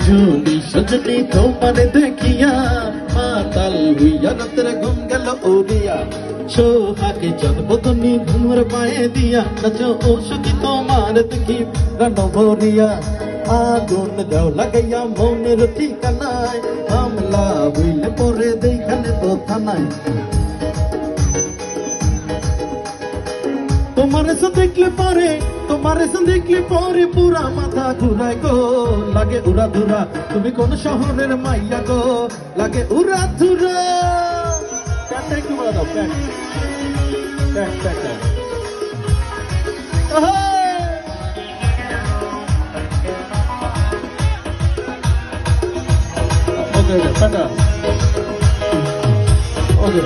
সজনী সজনী তোমারে দেখিয়া মাতাল হইয়া রাতের ঘুম গেল উড়িয়া সোহাগে জন্মদনী ঘুমর পায়ে দিয়া নাচো ও সখী তোমার দেখি প্রাণ ভরিয়া আগুন দাও লাগাইয়া মনের ঠিকানায় হামলা হইলে পরে দেখানে তো থানায় তোমারে সে দেখলে পরে পুরা মাথা ঘুরায় গো লাগে উড়া ধুরা তুমি কোন শহরের মাইয়া গো লাগে উড়া ধুরা প্যান্টটা একটু বলা দাও প্যান্ট ওকে প্যান্টটা ওকে